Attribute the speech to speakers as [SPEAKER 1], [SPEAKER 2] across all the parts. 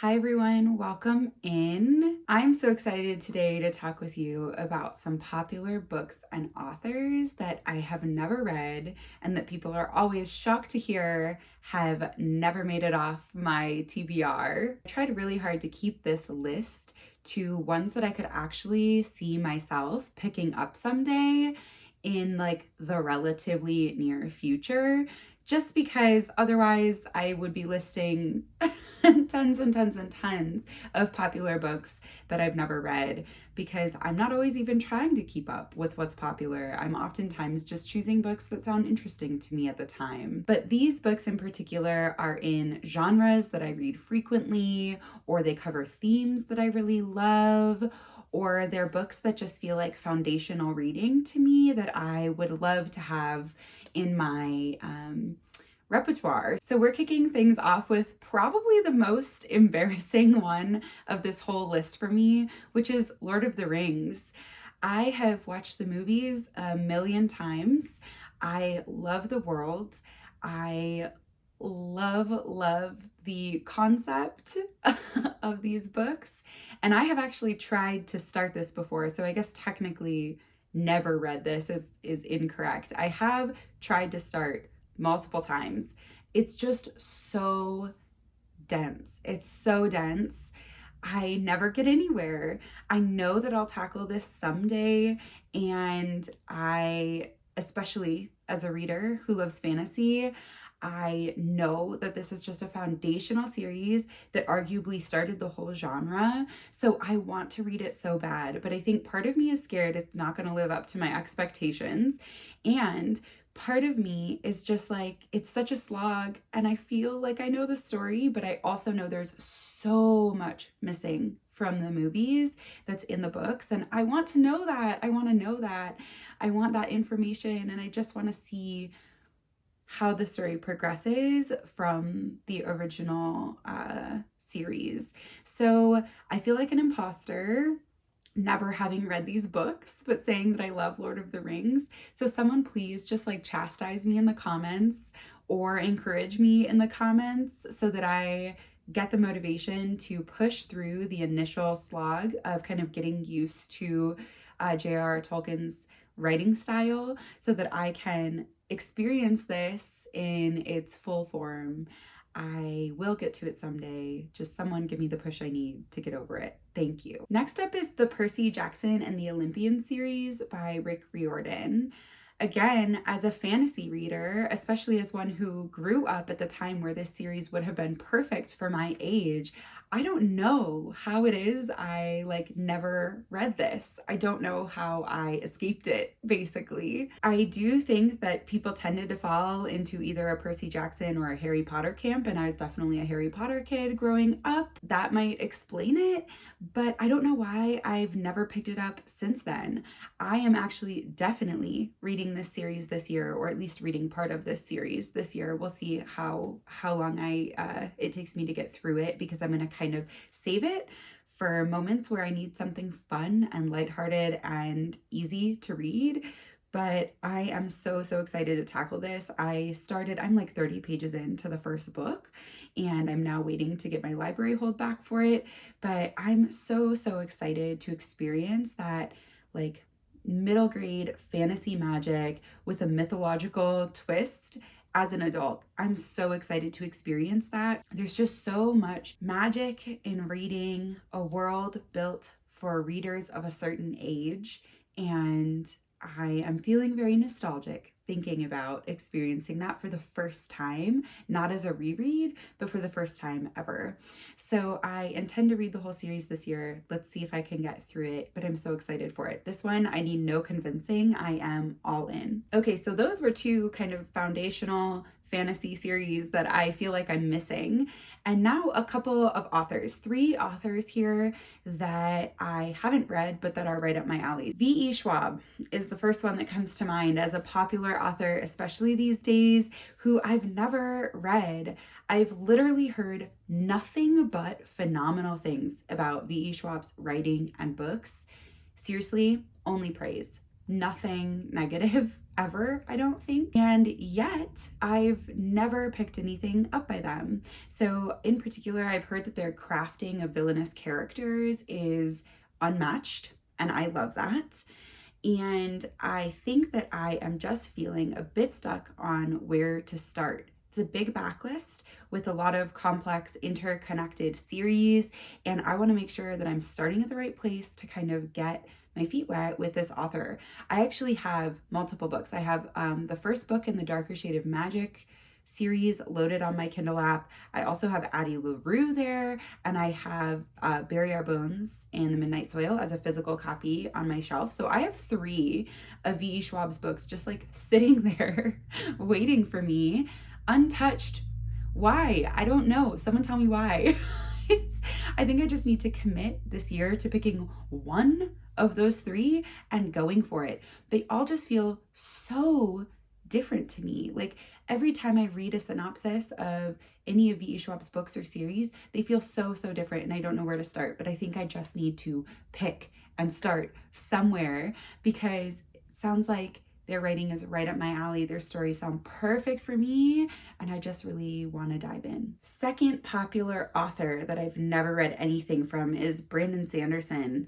[SPEAKER 1] Hi everyone, welcome in. I'm so excited today to talk with you about some popular books and authors that I have never read and that people are always shocked to hear have never made it off my TBR. I tried really hard to keep this list to ones that I could actually see myself picking up someday in like the relatively near future, just because otherwise I would be listing tons and tons and tons of popular books that I've never read, because I'm not always even trying to keep up with what's popular. I'm oftentimes just choosing books that sound interesting to me at the time. But these books in particular are in genres that I read frequently, or they cover themes that I really love, or they're books that just feel like foundational reading to me that I would love to have in my repertoire. So we're kicking things off with probably the most embarrassing one of this whole list for me, which is Lord of the Rings. I have watched the movies a million times. I love the world. I love the concept of these books. And I have actually tried to start this before, so I guess technically never read this is incorrect. I have tried to start multiple times. It's just so dense. It's so dense. I never get anywhere. I know that I'll tackle this someday, and especially as a reader who loves fantasy, I know that this is just a foundational series that arguably started the whole genre. So I want to read it so bad, but I think part of me is scared it's not going to live up to my expectations. And part of me is just like, it's such a slog, and I feel like I know the story, but I also know there's so much missing from the movies that's in the books, and I want to know that. I want to know that. I want that information, and I just want to see how the story progresses from the original series. So I feel like an imposter never having read these books, but saying that I love Lord of the Rings. So someone please just like chastise me in the comments or encourage me in the comments so that I get the motivation to push through the initial slog of kind of getting used to J.R.R. Tolkien's writing style so that I can experience this in its full form. I will get to it someday. Just someone give me the push I need to get over it. Thank you. Next up is the Percy Jackson and the Olympian series by Rick Riordan. Again, as a fantasy reader, especially as one who grew up at the time where this series would have been perfect for my age, I don't know how it is I never read this. I don't know how I escaped it, basically. I do think that people tended to fall into either a Percy Jackson or a Harry Potter camp, and I was definitely a Harry Potter kid growing up. That might explain it, but I don't know why I've never picked it up since then. I am actually definitely reading this series this year, or at least reading part of this series this year. We'll see how long it takes me to get through it, because I'm gonna kind of save it for moments where I need something fun and lighthearted and easy to read. But I am so excited to tackle this. I'm like 30 pages into the first book, and I'm now waiting to get my library hold back for it. But I'm so excited to experience that like middle grade fantasy magic with a mythological twist as an adult. I'm so excited to experience that. There's just so much magic in reading a world built for readers of a certain age, and I am feeling very nostalgic thinking about experiencing that for the first time, not as a reread, but for the first time ever. So I intend to read the whole series this year. Let's see if I can get through it, but I'm so excited for it. This one, I need no convincing. I am all in. Okay, so those were two kind of foundational fantasy series that I feel like I'm missing. And now a couple of authors, 3 authors here that I haven't read, but that are right up my alley. V.E. Schwab is the first one that comes to mind as a popular author, especially these days, who I've never read. I've literally heard nothing but phenomenal things about V.E. Schwab's writing and books. Seriously, only praise. nothing negative ever, I don't think. And yet I've never picked anything up by them. So in particular, I've heard that their crafting of villainous characters is unmatched, and I love that. And I think that I am just feeling a bit stuck on where to start. It's a big backlist with a lot of complex interconnected series, and I want to make sure that I'm starting at the right place to kind of get my feet wet with this author. I actually have multiple books. I have the first book in the Darker Shade of Magic series loaded on my Kindle app. I also have Addie LaRue there, and I have Bury Our Bones and The Midnight Soil as a physical copy on my shelf. So I have 3 of V.E. Schwab's books just like sitting there waiting for me, untouched. Why? I don't know. Someone tell me why. I think I just need to commit this year to picking one of those 3 and going for it. They all just feel so different to me. Like every time I read a synopsis of any of V.E. Schwab's books or series, they feel so different, and I don't know where to start. But I think I just need to pick and start somewhere, because it sounds like their writing is right up my alley. Their stories sound perfect for me, and I just really want to dive in. Second popular author that I've never read anything from is Brandon Sanderson.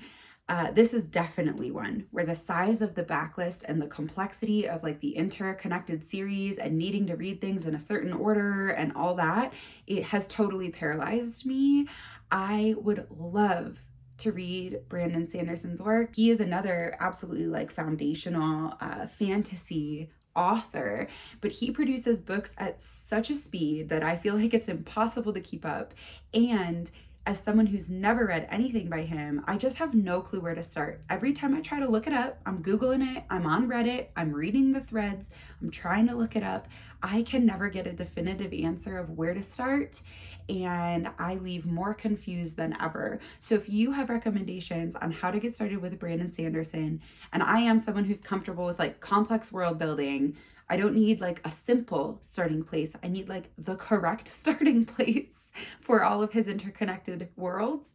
[SPEAKER 1] This is definitely one where the size of the backlist and the complexity of like the interconnected series and needing to read things in a certain order and all that, it has totally paralyzed me. I would love to read Brandon Sanderson's work. He is another absolutely like foundational fantasy author, but he produces books at such a speed that I feel like it's impossible to keep up. And as someone who's never read anything by him, I just have no clue where to start. Every time I try to look it up, I'm Googling it, I'm on Reddit, I'm reading the threads, I'm trying to look it up. I can never get a definitive answer of where to start, and I leave more confused than ever. So if you have recommendations on how to get started with Brandon Sanderson, and I am someone who's comfortable with like complex world building, I don't need like a simple starting place. I need like the correct starting place for all of his interconnected worlds.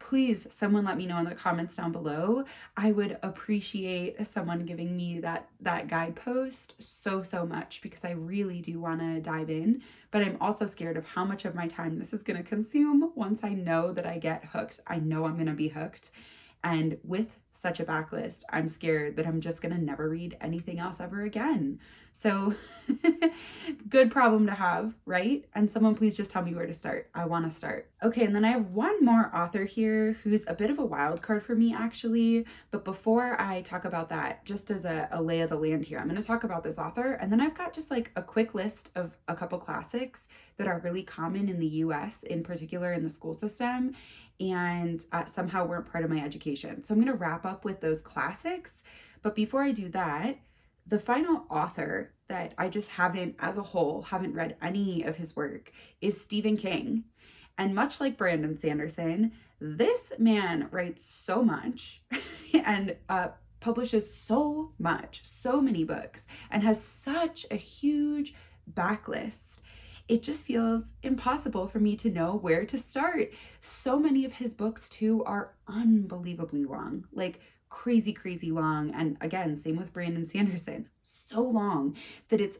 [SPEAKER 1] Please, someone let me know in the comments down below. I would appreciate someone giving me that guidepost so much, because I really do want to dive in, but I'm also scared of how much of my time this is going to consume once I know that I get hooked. I know I'm going to be hooked. And with such a backlist, I'm scared that I'm just going to never read anything else ever again. So good problem to have, right? And someone please just tell me where to start. I want to start. Okay, and then I have one more author here who's a bit of a wild card for me, actually. But before I talk about that, just as a lay of the land here, I'm going to talk about this author. And then I've got just like a quick list of a couple classics that are really common in the US, in particular in the school system, and somehow weren't part of my education. So I'm going to wrap up with those classics. But before I do that, the final author that I just haven't, as a whole, haven't read any of his work is Stephen King. And much like Brandon Sanderson, this man writes so much and publishes so much, so many books, and has such a huge backlist. It just feels impossible for me to know where to start. So many of his books too are unbelievably long, like crazy long. And again, same with Brandon Sanderson, so long that it's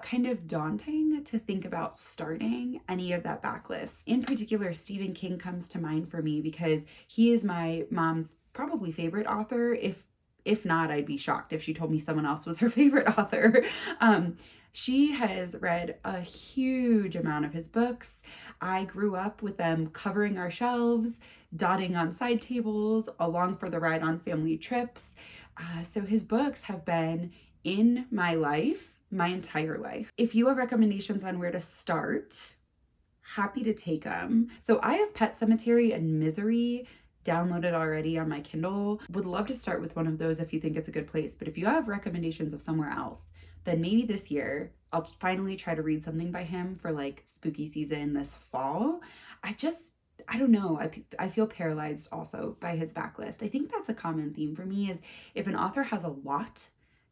[SPEAKER 1] kind of daunting to think about starting any of that backlist. In particular, Stephen King comes to mind for me because he is my mom's probably favorite author. If not, I'd be shocked if she told me someone else was her favorite author. She has read a huge amount of his books. I grew up with them covering our shelves, dotting on side tables, along for the ride on family trips. So his books have been in my life, my entire life. If you have recommendations on where to start, happy to take them. So I have Pet Sematary and Misery downloaded already on my Kindle. Would love to start with one of those if you think it's a good place. But if you have recommendations of somewhere else, then maybe this year I'll finally try to read something by him for like spooky season this fall. I don't know. I feel paralyzed also by his backlist. I think that's a common theme for me, is if an author has a lot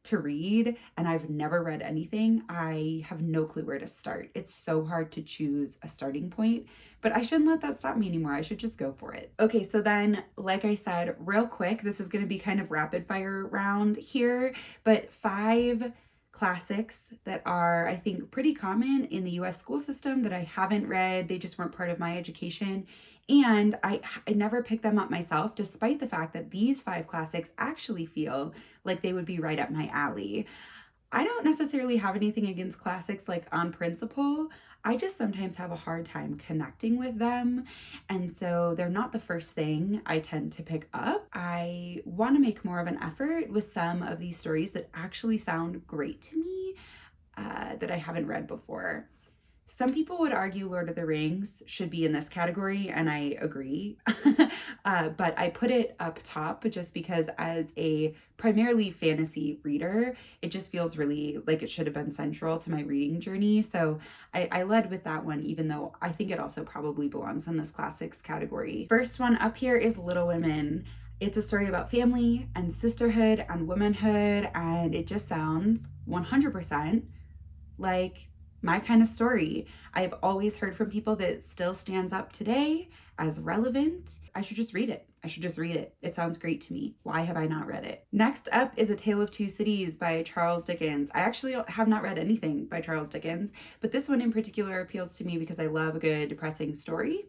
[SPEAKER 1] to read and I've never read anything, I have no clue where to start. It's so hard to choose a starting point, but I shouldn't let that stop me anymore. I should just go for it. Okay, so then, like I said, real quick, this is going to be kind of rapid fire round here, but 5 classics that are, I think, pretty common in the US school system that I haven't read. They just weren't part of my education. And I never picked them up myself, despite the fact that these 5 classics actually feel like they would be right up my alley. I don't necessarily have anything against classics like on principle. I just sometimes have a hard time connecting with them. And so they're not the first thing I tend to pick up. I want to make more of an effort with some of these stories that actually sound great to me that I haven't read before. Some people would argue Lord of the Rings should be in this category, and I agree. But I put it up top just because as a primarily fantasy reader, it just feels really like it should have been central to my reading journey. So I led with that one, even though I think it also probably belongs in this classics category. First one up here is Little Women. It's a story about family and sisterhood and womanhood, and it just sounds 100% like my kind of story. I've always heard from people that it still stands up today as relevant. I should just read it. It sounds great to me. Why have I not read it? Next up is A Tale of Two Cities by Charles Dickens. I actually have not read anything by Charles Dickens, but this one in particular appeals to me because I love a good depressing story.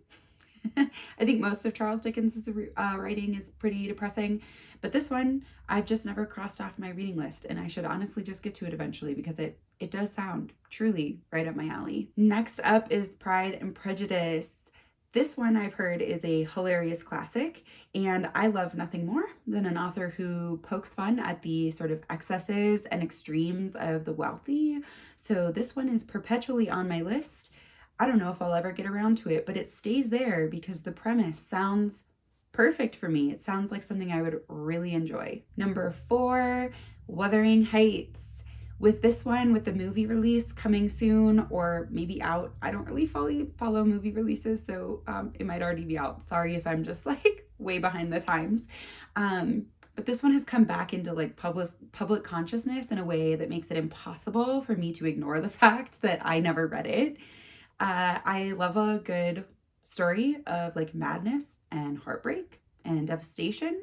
[SPEAKER 1] I think most of Charles Dickens' writing is pretty depressing, but this one I've just never crossed off my reading list, and I should honestly just get to it eventually because it does sound truly right up my alley. Next up is Pride and Prejudice. This one I've heard is a hilarious classic, and I love nothing more than an author who pokes fun at the sort of excesses and extremes of the wealthy. So this one is perpetually on my list. I don't know if I'll ever get around to it, but it stays there because the premise sounds perfect for me. It sounds like something I would really enjoy. Number 4, Wuthering Heights. With this one, with the movie release coming soon or maybe out, I don't really follow movie releases, so it might already be out. Sorry if I'm just like way behind the times. But this one has come back into like public consciousness in a way that makes it impossible for me to ignore the fact that I never read it. I love a good story of like madness and heartbreak and devastation.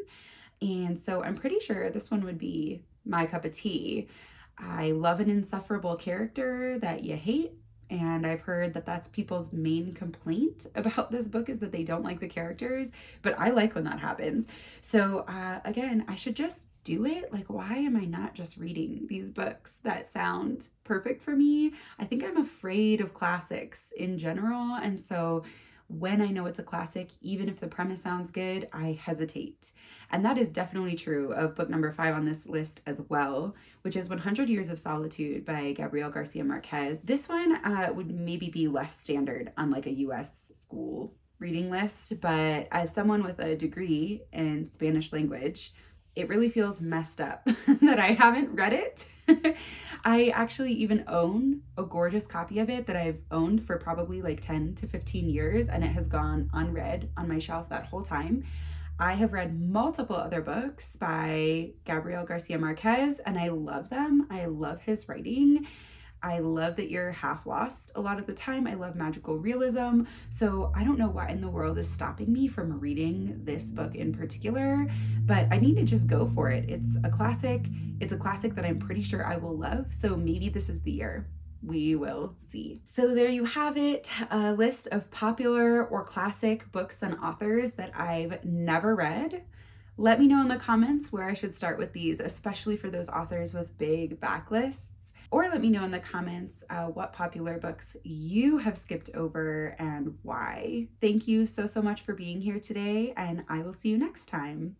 [SPEAKER 1] And so I'm pretty sure this one would be my cup of tea. I love an insufferable character that you hate. And I've heard that that's people's main complaint about this book is that they don't like the characters, but I like when that happens. So again, I should just do it. Like, why am I not just reading these books that sound perfect for me? I think I'm afraid of classics in general. And so when I know it's a classic, even if the premise sounds good, I hesitate. And that is definitely true of book number 5 on this list as well, which is 100 Years of Solitude by Gabriel Garcia Marquez. This one would maybe be less standard on like a US school reading list, but as someone with a degree in Spanish language, it really feels messed up that I haven't read it. I actually even own a gorgeous copy of it that I've owned for probably like 10 to 15 years, and it has gone unread on my shelf that whole time. I have read multiple other books by Gabriel Garcia Marquez, and I love them. I love his writing. I love that you're half lost a lot of the time. I love magical realism. So I don't know what in the world is stopping me from reading this book in particular, but I need to just go for it. It's a classic. It's a classic that I'm pretty sure I will love. So maybe this is the year. We will see. So there you have it, a list of popular or classic books and authors that I've never read. Let me know in the comments where I should start with these, especially for those authors with big backlists. Or let me know in the comments what popular books you have skipped over and why. Thank you so much for being here today, and I will see you next time.